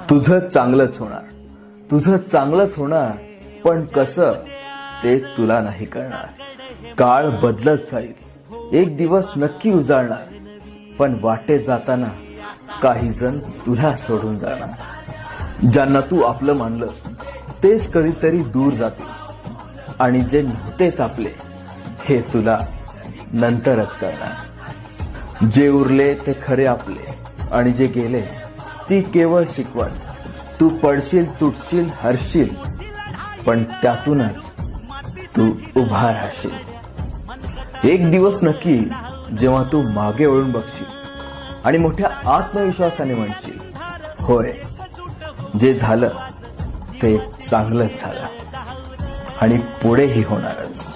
तुझं चांगलंच होणार, तुझं चांगलंच होणार, पण कसं ते तुला नाही कळणार. काळ बदलत जाईल, एक दिवस नक्की उजाळणार, पण वाटेत जाताना काही जण तुला सोडून जाणार. ज्यांना तू आपलं मानलंस तेच कधीतरी दूर जातील, आणि जे नव्हतेच आपले हे तुला नंतरच कळणार. जे उरले ते खरे आपले, आणि जे गेले ती केवळ शिकवण. तू पडशील, तुटशील, हरशील, पण त्यातूनच तू उभा राहशील. एक दिवस नक्की जेव्हा तू मागे वळून बघशील आणि मोठ्या आत्मविश्वासाने म्हणशील, होय, जे झालं ते चांगलंच झालं, आणि पुढेही होणारच.